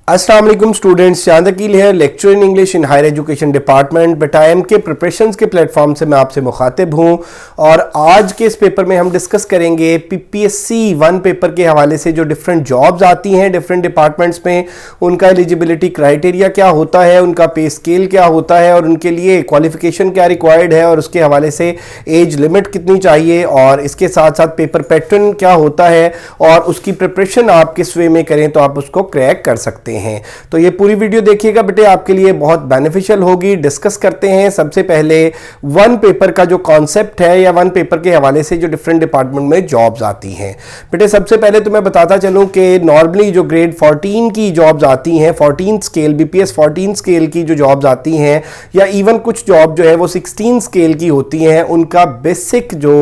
अस्सलाम वालेकुम स्टूडेंट्स, चांद अकील है, lecture in English in higher education department बटाएम के प्रिपरेशंस के प्लेटफॉर्म से मैं आपसे मुखातिब हूं। और आज के इस पेपर में हम डिस्कस करेंगे पीपीएससी 1 पेपर के हवाले से जो डिफरेंट जॉब्स आती हैं डिफरेंट डिपार्टमेंट्स में, उनका एलिजिबिलिटी क्राइटेरिया क्या होता है, उनका पे स्केल क्या होता है और उनके लिए क्वालिफिकेशन क्या रिक्वायर्ड है और उसके हवाले से एज लिमिट कितनी चाहिए, और इसके साथ साथ पेपर पैटर्न क्या होता है और उसकी प्रिपरेशन आप किस वे में करें तो आप उसको क्रैक कर सकते हैं। तो ये पूरी वीडियो देखिएगा बेटे, आपके लिए बहुत बेनिफिशियल होगी। डिस्कस करते हैं सबसे पहले 1 पेपर का जो कॉन्सेप्ट है या 1 पेपर के हवाले से जो डिफरेंट डिपार्टमेंट में जॉब्स आती हैं। बेटे सबसे पहले तो मैं बताता चलूं कि नॉर्मली जो ग्रेड 14 की जॉब्स आती हैं, 14 स्केल बीपीएस 14 स्केल की जो जॉब्स आती हैं, या इवन कुछ जॉब जो है वो 16 स्केल की होती हैं, उनका बेसिक जो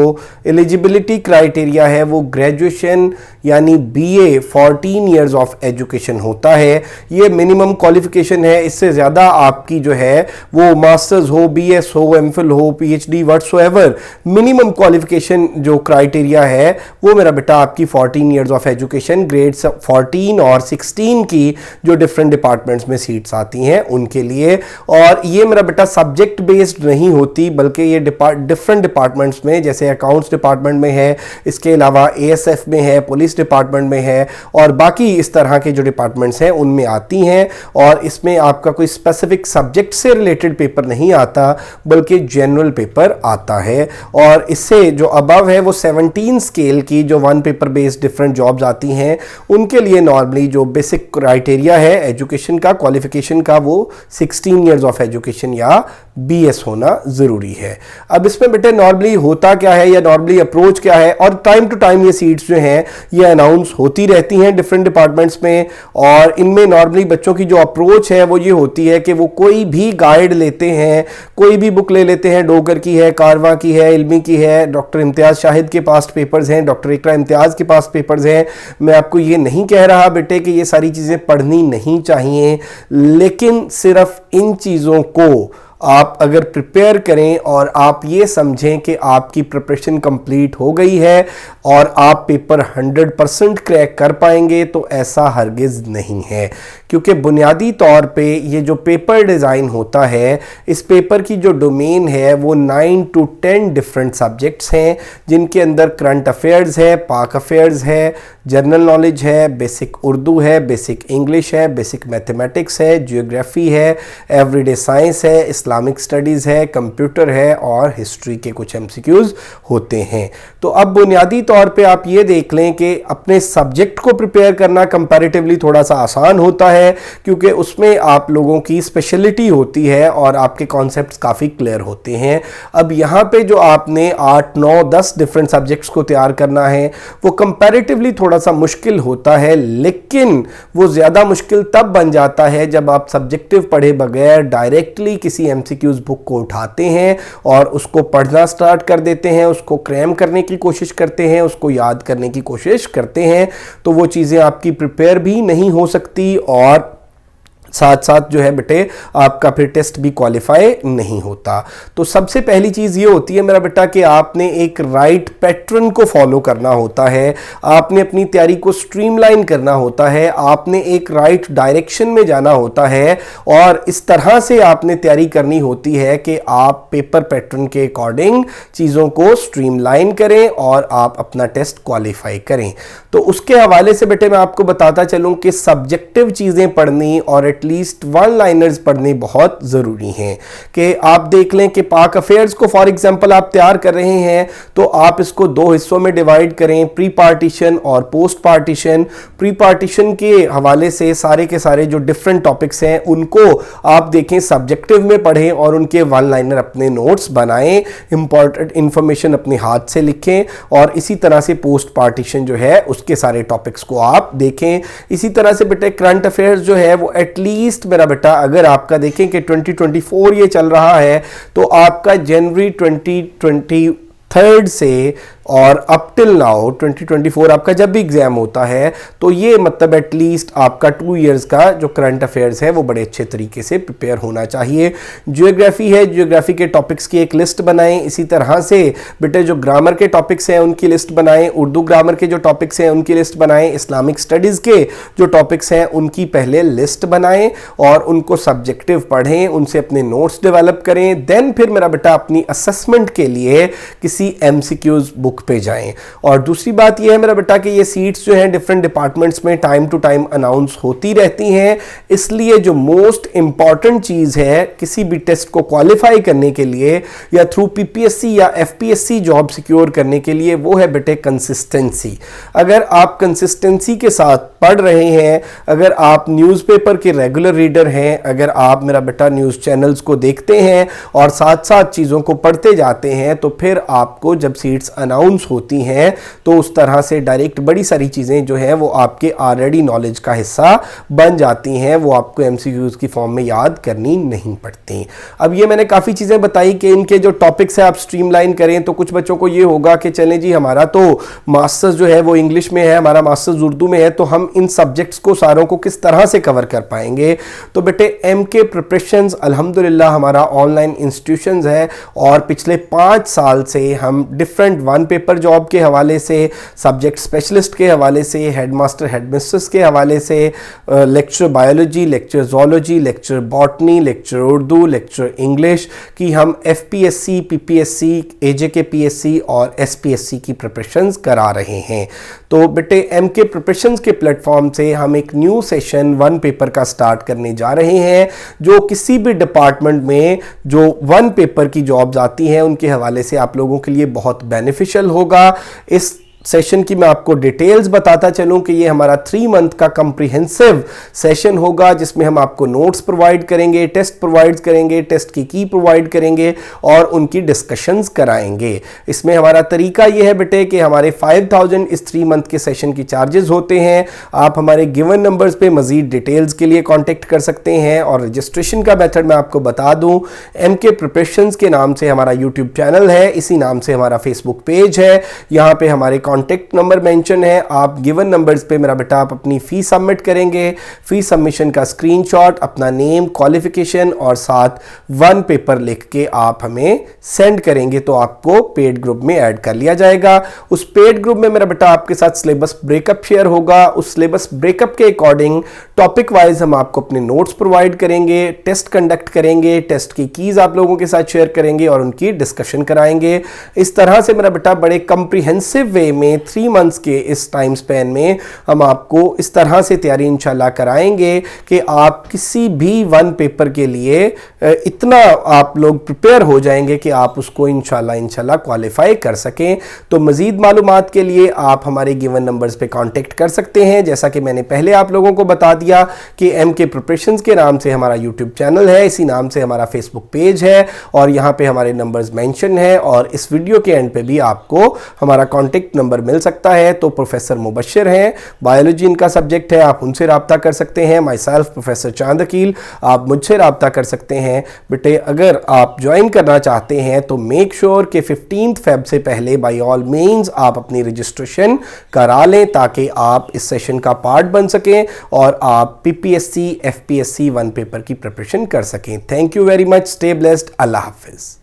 एलिजिबिलिटी क्राइटेरिया है वो ग्रेजुएशन यानी बीए 14 इयर्स ऑफ एजुकेशन होता है। ये मिनिमम क्वालिफिकेशन है, इससे ज़्यादा आपकी जो है वो मास्टर्स हो, बीएस हो, एमफिल हो, पीएचडी व्हाटसोएवर, मिनिमम क्वालिफिकेशन जो क्राइटेरिया है वो मेरा बेटा आपकी 14 इयर्स ऑफ एजुकेशन ग्रेड 14 और 16 की जो डिफरेंट डिपार्टमेंट्स में सीट्स आती हैं उनके लिए। और ये मेरा बेटा सब्जेक्ट बेस्ड नहीं होती, बल्कि ये डिफरेंट डिपार्टमेंट्स में, जैसे अकाउंट्स डिपार्टमेंट में है, इसके अलावा एएसएफ में है, पुलिस डिपार्टमेंट में है, और बाकी इस तरह के जो डिपार्टमेंट्स हैं उनमें आती हैं। और इसमें आपका कोई स्पेसिफिक सब्जेक्ट से रिलेटेड पेपर नहीं आता, बल्कि जनरल पेपर आता है। और इससे जो अबव है वो 17 स्केल की जो 1 पेपर बेस्ड डिफरेंट जॉब्स आती हैं, उनके लिए नॉर्मली जो बेसिक क्राइटेरिया है एजुकेशन का, क्वालिफिकेशन का, वो 16 इयर्स ऑफ एजुकेशन या बीएस होना ज़रूरी है। अब इसमें बेटे नॉर्मली होता क्या है या नॉर्मली अप्रोच क्या है, और टाइम टू टाइम ये सीट्स जो हैं ये अनाउंस होती रहती हैं डिफरेंट डिपार्टमेंट्स में। और इनमें नॉर्मली बच्चों की जो अप्रोच है वो ये होती है कि वो कोई भी गाइड लेते हैं, कोई भी बुक ले लेते हैं, डोगर की है, कारवा की है, इल्मी की है, डॉक्टर इम्तियाज़ शाहिद के पास पेपर्स हैं, डॉक्टर इकरा इम्तियाज़ के पास पेपर्स हैं। मैं आपको ये नहीं कह रहा बेटे कि ये सारी चीज़ें पढ़नी नहीं चाहिए, लेकिन सिर्फ इन चीज़ों को आप अगर प्रिपेयर करें और आप ये समझें कि आपकी प्रिपरेशन कंप्लीट हो गई है और आप पेपर 100% क्रैक कर पाएंगे, तो ऐसा हरगिज़ नहीं है। क्योंकि बुनियादी तौर पे ये जो पेपर डिज़ाइन होता है, इस पेपर की जो डोमेन है वो 9 to 10 डिफरेंट सब्जेक्ट्स हैं, जिनके अंदर करंट अफेयर्स है, पाक अफेयर्स है, जनरल नॉलेज है, बेसिक उर्दू है, बेसिक इंग्लिश है, बेसिक मैथमेटिक्स है, जियोग्राफी है, एवरीडे साइंस है, इस्लामिक स्टडीज़ है, कंप्यूटर है, और हिस्ट्री के कुछ एमसीक्यूज़ होते हैं। तो अब बुनियादी तौर पे आप ये देख लें कि अपने सब्जेक्ट को प्रिपेयर करना कंपैरेटिवली थोड़ा सा आसान होता है, क्योंकि उसमें आप लोगों की स्पेशलिटी होती है और आपके कॉन्सेप्ट्स काफ़ी क्लियर होते हैं। अब यहाँ पे जो आपने 8, 9, 10 डिफरेंट सब्जेक्ट्स को तैयार करना है वो कंपैरेटिवली थोड़ा सा मुश्किल होता है, लेकिन वो ज़्यादा मुश्किल तब बन जाता है जब आप सब्जेक्टिव पढ़े बगैर डायरेक्टली किसी एमसीक्यूज़ बुक को उठाते हैं और उसको पढ़ना स्टार्ट कर देते हैं, उसको क्रैम करने की कोशिश करते हैं, उसको याद करने की कोशिश करते हैं। तो वो चीज़ें आपकी प्रिपेयर भी नहीं हो सकती और साथ साथ जो है बेटे आपका फिर टेस्ट भी क्वालिफाई नहीं होता। तो सबसे पहली चीज़ ये होती है मेरा बेटा कि आपने एक राइट पैटर्न को फॉलो करना होता है, आपने अपनी तैयारी को स्ट्रीमलाइन करना होता है, आपने एक राइट डायरेक्शन में जाना होता है, और इस तरह से आपने तैयारी करनी होती है कि आप पेपर पैटर्न के अकॉर्डिंग चीज़ों को स्ट्रीमलाइन करें और आप अपना टेस्ट क्वालिफाई करें। तो उसके हवाले से बेटे मैं आपको बताता चलूँ कि सब्जेक्टिव चीज़ें पढ़नी और एटलीस्ट 1 लाइनर्स पढ़ने बहुत ज़रूरी हैं। कि आप देख लें कि पाक अफेयर्स को फॉर एग्जांपल आप तैयार कर रहे हैं तो आप इसको 2 हिस्सों में डिवाइड करें, प्री पार्टीशन और पोस्ट पार्टीशन। प्री पार्टीशन के हवाले से सारे के सारे जो डिफरेंट टॉपिक्स हैं उनको आप देखें, सब्जेक्टिव में पढ़ें और उनके 1 लाइनर अपने नोट्स बनाएं, इंपॉर्टेंट इंफॉर्मेशन अपने हाथ से लिखें, और इसी तरह से पोस्ट पार्टीशन जो है उसके सारे टॉपिक्स को आप देखें। इसी तरह से बेटे करंट अफेयर्स जो है वो एटलीस्ट मेरा बेटा अगर आपका देखें कि 2024 ये चल रहा है, तो आपका जनवरी 2023 से और अप टिल नाउ 2024 आपका जब भी एग्जाम होता है तो ये मतलब एटलीस्ट आपका 2 इयर्स का जो करंट अफेयर्स है वो बड़े अच्छे तरीके से प्रिपेयर होना चाहिए। जियोग्राफी है, जियोग्राफी के टॉपिक्स की एक लिस्ट बनाएं। इसी तरह से बेटे जो ग्रामर के टॉपिक्स हैं उनकी लिस्ट बनाएं, उर्दू ग्रामर के जो टॉपिक्स हैं उनकी लिस्ट बनाएं, इस्लामिक स्टडीज़ के जो टॉपिक्स हैं उनकी पहले लिस्ट बनाएं और उनको सब्जेक्टिव पढ़ें, उनसे अपने नोट्स डेवलप करें। देन फिर मेरा बेटा अपनी असेसमेंट के लिए किसी एमसीक्यूज बुक पे जाएं। और दूसरी बात यह है मेरा बेटा कि ये सीट्स जो हैं डिफरेंट डिपार्टमेंट्स में टाइम टू टाइम अनाउंस होती रहती हैं, इसलिए जो मोस्ट इंपॉर्टेंट चीज़ है किसी भी टेस्ट को क्वालिफाई करने के लिए या थ्रू पीपीएससी या एफपीएससी जॉब सिक्योर करने के लिए वो है बेटे कंसिस्टेंसी। अगर आप कंसिस्टेंसी के साथ पढ़ रहे हैं, अगर आप न्यूज़पेपर के रेगुलर रीडर हैं, अगर आप मेरा बेटा न्यूज़ चैनल्स को देखते हैं और साथ साथ चीज़ों को पढ़ते जाते हैं, तो फिर आपको जब सीट्स अनाउंस होती हैं तो उस तरह से डायरेक्ट बड़ी सारी चीज़ें जो हैं वो आपके ऑलरेडी नॉलेज का हिस्सा बन जाती हैं, वो आपको एमसीक्यूज़ की फॉर्म में याद करनी नहीं पड़ती। अब ये मैंने काफ़ी चीज़ें बताई कि इनके जो टॉपिक्स हैं आप स्ट्रीमलाइन करें, तो कुछ बच्चों को ये होगा कि चलें जी हमारा तो मास्टर्स जो है वो इंग्लिश में है, हमारा मास्टर्स उर्दू में है, तो हम इन सब्जेक्ट्स को सारों को किस तरह से कवर कर पाएंगे। तो बेटे एमके प्रिपरेशंस अल्हम्दुलिल्लाह हमारा ऑनलाइन इंस्टीट्यूशंस है और पिछले 5 साल से हम डिफरेंट वन पेपर जॉब के हवाले से, सब्जेक्ट स्पेशलिस्ट के हवाले से, हेडमास्टर हेडमिस्ट्रेस के हवाले से, lecture biology, lecture zoology, lecture botany, lecture Urdu, lecture English की हम एफपीएससी, पीपीएससी, एजेकेपीएससी और एसपीएससी की प्रिपरेशंस करा रहे हैं। तो बेटे एमके प्रिपरेशंस के प्लेटफॉर्म से हम एक न्यू सेशन वन पेपर का स्टार्ट करने जा रहे हैं, जो किसी भी डिपार्टमेंट में जो वन पेपर की जॉब्स आती हैं उनके हवाले से आप लोगों के लिए बहुत बेनिफिशियल होगा। इस सेशन की मैं आपको डिटेल्स बताता चलूं कि ये हमारा 3 मंथ का कम्प्रिहेंसिव सेशन होगा, जिसमें हम आपको नोट्स प्रोवाइड करेंगे, टेस्ट प्रोवाइड करेंगे, टेस्ट की प्रोवाइड करेंगे और उनकी डिस्कशंस कराएंगे। इसमें हमारा तरीका ये है बेटे कि हमारे 5000 इस 3 मंथ के सेशन की चार्जेस होते हैं। आप हमारे गिवन नंबर्स पे मजीद डिटेल्स के लिए कॉन्टेक्ट कर सकते हैं और रजिस्ट्रेशन का मेथड मैं आपको बता दूं, एमके प्रिपरेशंस के नाम से हमारा यूट्यूब चैनल है, इसी नाम से हमारा फेसबुक पेज है, यहाँ पे हमारे कॉन्टेक्ट नंबर मेंशन है। आप गिवन नंबर्स पे मेरा बेटा आप अपनी फीस सबमिट करेंगे, फीस सबमिशन का स्क्रीनशॉट, अपना नेम, क्वालिफिकेशन और साथ वन पेपर लिख के आप हमें सेंड करेंगे तो आपको पेड ग्रुप में ऐड कर लिया जाएगा। उस पेड ग्रुप में मेरा बेटा आपके साथ सिलेबस ब्रेकअप शेयर होगा। उस सिलेबस ब्रेकअप के अकॉर्डिंग टॉपिक वाइज हम आपको अपने नोट्स प्रोवाइड करेंगे, टेस्ट कंडक्ट करेंगे, टेस्ट की कीज आप लोगों के साथ शेयर करेंगे और उनकी डिस्कशन कराएंगे। इस तरह से मेरा बेटा बड़े कंप्रिहेंसिव वे में 3 मंथ्स के इस टाइम स्पैन में हम आपको इस तरह से तैयारी इंशाल्लाह कराएंगे कि आप किसी भी वन पेपर के लिए इतना आप लोग प्रिपेयर हो जाएंगे कि आप उसको इंशाल्लाह क्वालिफाई कर सकें। तो मजीद मालूमात के लिए आप हमारे गिवन नंबर्स पे कांटेक्ट कर सकते हैं। जैसा कि मैंने पहले आप लोगों को बता दिया कि एमके प्रिपरेशंस के नाम से हमारा यूट्यूब चैनल है, इसी नाम से हमारा फेसबुक पेज है और यहाँ पे हमारे नंबर्स मेंशन है और इस वीडियो के एंड पे भी आपको हमारा कॉन्टेक्ट नंबर मिल सकता है। तो प्रोफेसर मुबश्शिर हैं, बायोलॉजी इनका सब्जेक्ट है, आप उनसे राब्ता कर सकते हैं। माई सेल्फ प्रोफेसर चांद अकील, आप मुझसे राब्ता कर सकते हैं। बेटे अगर आप ज्वाइन करना चाहते हैं तो मेक श्योर कि 15 फेब से पहले बाय ऑल मीन्स आप अपनी रजिस्ट्रेशन करा लें ताकि आप इस सेशन का पार्ट बन सकें और आप पीपीएससी, एफपीएससी वन पेपर की प्रिपरेशन कर सकें। Thank you very much, stay blessed, Allah Hafiz.